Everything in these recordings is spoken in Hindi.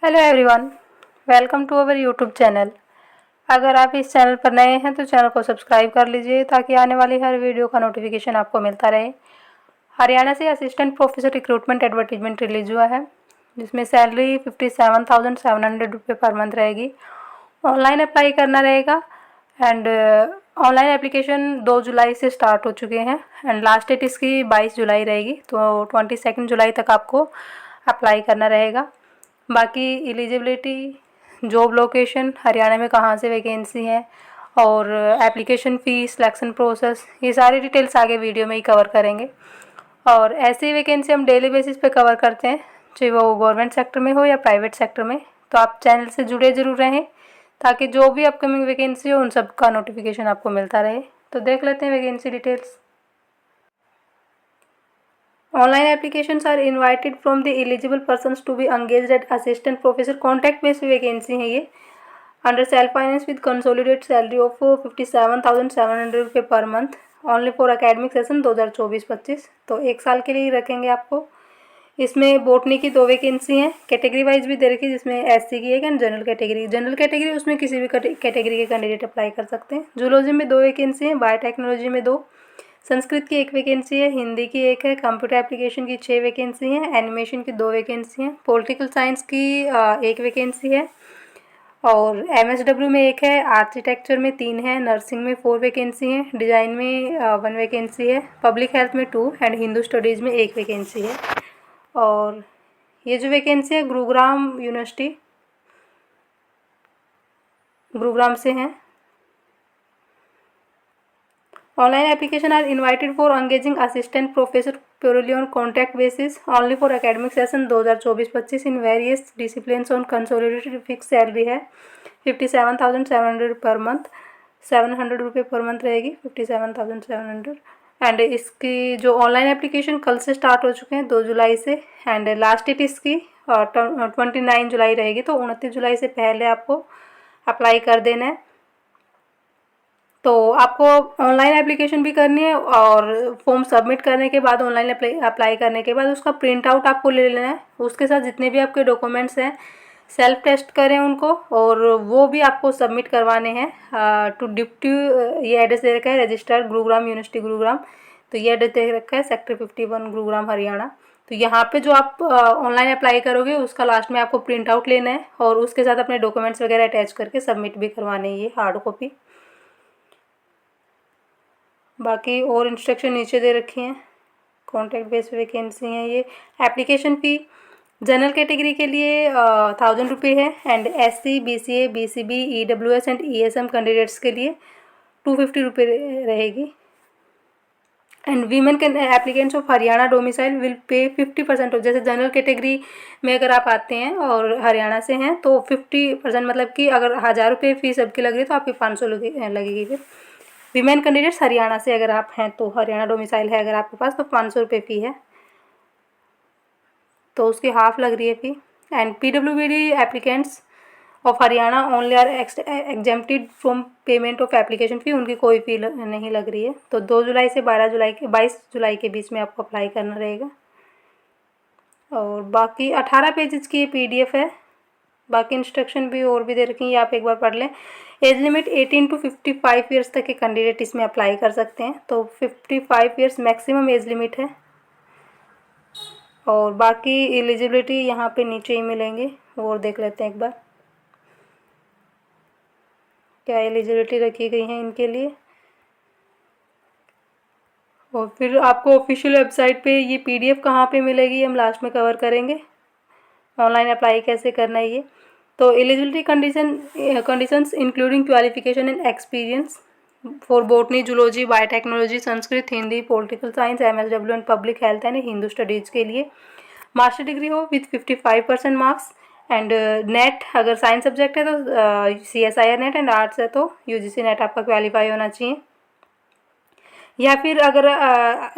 Hello everyone, welcome to our YouTube channel. अगर आप इस चैनल पर नए हैं तो चैनल को सब्सक्राइब कर लीजिए ताकि आने वाली हर वीडियो का नोटिफिकेशन आपको मिलता रहे। हरियाणा से assistant professor recruitment advertisement release हुआ है, जिसमें सैलरी 57,700 रुपये पर मंथ रहेगी। ऑनलाइन अप्लाई करना रहेगा एंड ऑनलाइन एप्लीकेशन 2 जुलाई से स्टार्ट हो चुके हैं एंड लास्ट डेट इसकी 22 जुलाई रहेगी, तो 22 जुलाई तक आपको अप्लाई करना रहेगा। बाकी एलिजिबिलिटी, जॉब लोकेशन, हरियाणा में कहाँ से वैकेंसी है और एप्लीकेशन फ़ीस, सिलेक्शन प्रोसेस, ये सारी डिटेल्स आगे वीडियो में ही कवर करेंगे। और ऐसी वैकेंसी हम डेली बेसिस पे कवर करते हैं, चाहे वो गवर्नमेंट सेक्टर में हो या प्राइवेट सेक्टर में। तो आप चैनल से जुड़े ज़रूर रहें ताकि जो भी अपकमिंग वैकेंसी हो उन सब का नोटिफिकेशन आपको मिलता रहे। तो देख लेते हैं vacancy details. Online applications are invited from the eligible persons to be engaged at assistant professor contract based vacancy है ये, under self finance with consolidated salary of 57,700 रुपये per month, only for academic session 2024-25। तो 1 साल के लिए रखेंगे आपको। इसमें बोटनी की 2 वैकेंसी हैं, कैटेगरी वाइज भी दे रखी है, जिसमें एससी की एक एंड जनरल कैटेगरी उसमें किसी भी कैटेगरी के कैंडिडेट अप्लाई कर सकते हैं। जूलॉजी में 2 वैकेंसी हैं, बायोटेक्नोलॉजी में 2, संस्कृत की 1 वैकेंसी है, हिंदी की 1 है, कंप्यूटर एप्लीकेशन की 6 वैकेंसी हैं, एनिमेशन की 2 वैकेंसी हैं, पॉलिटिकल साइंस की 1 वैकेंसी है और एमएसडब्ल्यू में 1 है, आर्किटेक्चर में 3 है, नर्सिंग में 4 वैकेंसी है, डिज़ाइन में 1 वैकेंसी है, पब्लिक हेल्थ में 2 एंड हिंदू स्टडीज़ में 1 वैकेंसी है। और ये जो वैकेंसी है गुरुग्राम यूनिवर्सिटी, गुरुग्राम से हैं। Online application are invited for engaging assistant professor purely on contract basis, only for academic session 2024-25 in various disciplines on consolidated fixed salary है 57,700 पर मंथ, 700 रुपये पर मंथ रहेगी 57,700। एंड इसकी जो ऑनलाइन एप्लीकेशन कल से स्टार्ट हो चुके हैं 2 जुलाई से एंड लास्ट डेट इसकी 29 जुलाई रहेगी, तो 29 जुलाई से पहले आपको अप्लाई कर देना है। तो आपको ऑनलाइन एप्लीकेशन भी करनी है और फॉर्म सबमिट करने के बाद, ऑनलाइन अप्लाई करने के बाद उसका प्रिंट आउट आपको ले लेना है। उसके साथ जितने भी आपके डॉक्यूमेंट्स हैं सेल्फ टेस्ट करें उनको और वो भी आपको सबमिट करवाने हैं टू डिप्टी। ये एड्रेस दे रखा है रजिस्ट्रार गुरुग्राम यूनिवर्सिटी गुरुग्राम, तो ये एड्रेस दे रखा है सेक्टर 51 गुरुग्राम हरियाणा। तो यहाँ पे जो आप ऑनलाइन अप्लाई करोगे उसका लास्ट में आपको प्रिंट आउट लेना है और उसके साथ अपने डॉक्यूमेंट्स वगैरह अटैच करके सबमिट भी करवाने हैं, ये हार्ड कॉपी। बाकी और इंस्ट्रक्शन नीचे दे रखी हैं। कॉन्ट्रैक्ट बेस्ड वैकेंसी हैं ये। एप्लीकेशन फ़ी जनरल कैटेगरी के लिए 1000 रुपये है and SC, BCA, BCB, EWS and ESM candidates के लिए 250 रुपये रहेगी। And women can applicants of Haryana domicile will pay 50% of, जैसे जनरल कैटेगरी में अगर आप आते हैं और हरियाणा से हैं तो 50%, मतलब कि अगर 1000 रुपये फीस सबकी लग रही है तो आपकी 500 लगेगी। फिर वीमेन कैंडिडेट्स हरियाणा से अगर आप हैं तो, हरियाणा डोमिसाइल है अगर आपके पास, तो 500 रुपये फ़ी है, तो उसकी हाफ लग रही है फ़ी। एंड पीडब्ल्यूबीडी applicants of Haryana only are exempted from payment of application fee, उनकी कोई फ़ी नहीं लग रही है। तो 2 जुलाई से 22 जुलाई के बीच में आपको अप्लाई करना रहेगा। और बाकी 18 पेजेस की ये PDF है। बाकी इंस्ट्रक्शन भी और भी दे रखी हैं, ये आप एक बार पढ़ लें। एज लिमिट 18 to 55 ईयर्स तक के कैंडिडेट इसमें अप्लाई कर सकते हैं, तो 55 ईयर्स मैक्सिमम एज लिमिट है। और बाकी एलिजिबिलिटी यहाँ पे नीचे ही मिलेंगे, और देख लेते हैं एक बार क्या एलिजिबिलिटी रखी गई है इनके लिए। और फिर आपको ऑफिशियल वेबसाइट पे ये PDF कहाँ पे मिलेगी हम लास्ट में कवर करेंगे, ऑनलाइन अप्लाई कैसे करना है ये। तो eligibility conditions including qualification and experience for botany, zoology, biotechnology, Sanskrit, Hindi, political science, MSW and public health and Hindu studies के लिए मास्टर डिग्री हो विथ 55% मार्क्स एंड नेट, अगर साइंस सब्जेक्ट है तो CSIR नेट एंड आर्ट्स है तो UGC नेट आपका क्वालिफाई होना चाहिए। या फिर अगर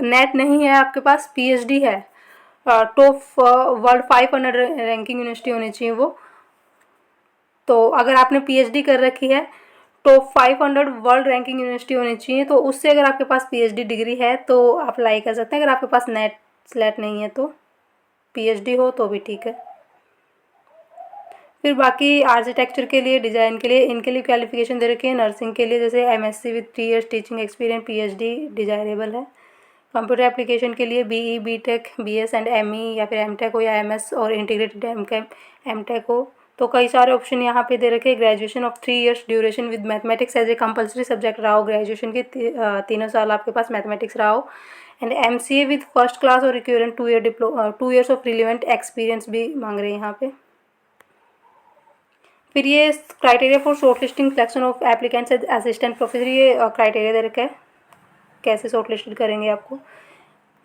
नेट नहीं है आपके पास, PhD है, टॉप वर्ल्ड 500 रैंकिंग यूनिवर्सिटी होनी चाहिए वो। तो अगर आपने PhD कर रखी है, टॉप 500 वर्ल्ड रैंकिंग यूनिवर्सिटी होनी चाहिए, तो उससे अगर आपके पास PhD डिग्री है तो अप्लाई कर सकते हैं। अगर आपके पास नेट स्लेट नहीं है तो PhD हो तो भी ठीक है। फिर बाकी आर्किटेक्चर के लिए, डिज़ाइन के लिए, इनके लिए क्वालिफिकेशन दे रखी है। नर्सिंग के लिए जैसे MSc with 3 years teaching experience, PhD desirable है। कंप्यूटर एप्लीकेशन के लिए BE, BTech, BS and ME या फिर एमटेक हो या एमएस और इंटीग्रेटेड एमटेक हो। तो कई सारे ऑप्शन यहाँ पे दे रखे हैं। Graduation of 3 years duration with mathematics as a compulsory subject रहा हो, ग्रेजुएशन के 3 साल आपके पास मैथमेटिक्स रहा हो। And MCA with first class और equivalent 2 years of relevant experience भी मांग रहे हैं यहाँ पे। फिर ये criteria for short listing selection of applicants as assistant professor, ये क्राइटेरिया दे रखा है कैसे शॉर्ट लिस्टेड करेंगे आपको।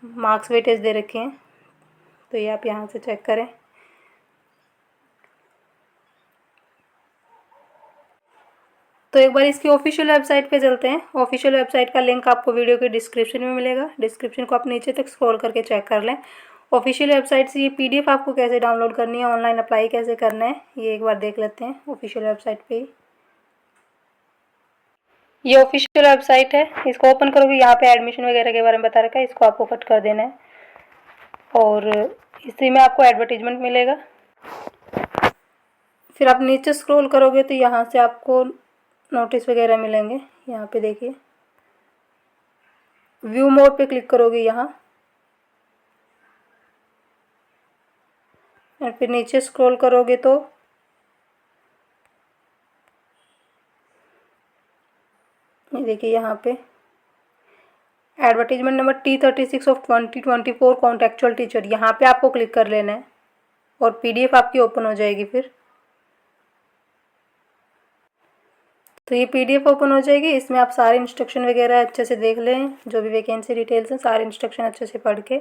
मार्क्स वेटेज दे रखे हैं, तो ये आप यहाँ से चेक करें। तो एक बार इसकी ऑफिशियल वेबसाइट पे चलते हैं। ऑफिशियल वेबसाइट का लिंक आपको वीडियो के डिस्क्रिप्शन में मिलेगा। डिस्क्रिप्शन को आप नीचे तक स्क्रॉल करके चेक कर लें। ऑफिशियल वेबसाइट से ये पीडीएफ आपको कैसे डाउनलोड करनी है, ऑनलाइन अप्लाई कैसे करना है, ये एक बार देख लेते हैं ऑफिशियल वेबसाइट पे ही। ये ऑफिशियल वेबसाइट है, इसको ओपन करोगे, यहाँ पे एडमिशन वगैरह के बारे में बता रखा है, इसको आपको कट कर देना है और इसी में आपको एडवर्टीजमेंट मिलेगा। फिर आप नीचे स्क्रॉल करोगे तो यहाँ से आपको नोटिस वगैरह मिलेंगे। यहाँ पे देखिए व्यू मोड पे क्लिक करोगे यहाँ, और फिर नीचे स्क्रॉल करोगे तो ये देखिए यहाँ पे advertisement number T36 of 2024 contractual teacher, यहाँ पे आपको क्लिक कर लेना है और पीडीएफ आपकी ओपन हो जाएगी। फिर तो ये पीडीएफ ओपन हो जाएगी, इसमें आप सारे इंस्ट्रक्शन वगैरह अच्छे से देख लें, जो भी वैकेंसी डिटेल्स हैं सारे इंस्ट्रक्शन अच्छे से पढ़ के,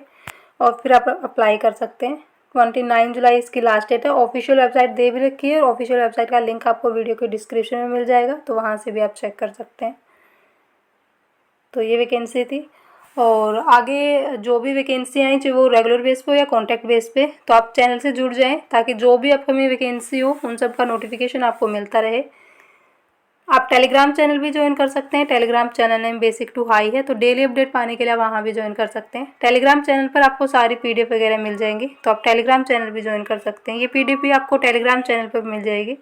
और फिर आप अप्लाई कर सकते हैं। 29 जुलाई इसकी लास्ट डेट है। ऑफिशियल वेबसाइट दे भी रखी है और ऑफिशियल वेबसाइट का लिंक आपको वीडियो के डिस्क्रिप्शन में मिल जाएगा, तो वहाँ से भी आप चेक कर सकते हैं। तो ये वैकेंसी थी, और आगे जो भी वैकेंसी आई चाहे वो रेगुलर बेस पे हो या कॉन्टैक्ट बेस पे, तो आप चैनल से जुड़ जाएं ताकि जो भी अपकमिंग वैकेंसी हो उन सब का नोटिफिकेशन आपको मिलता रहे। आप टेलीग्राम चैनल भी ज्वाइन कर सकते हैं। Telegram channel name basic to high है, तो डेली अपडेट पाने के लिए आप वहाँ भी ज्वाइन कर सकते हैं। टेलीग्राम चैनल पर आपको सारी पीडीएफ वगैरह मिल जाएंगी, तो आप टेलीग्राम चैनल भी ज्वाइन कर सकते हैं। ये पीडीएफ भी आपको टेलीग्राम चैनल पर मिल जाएगी।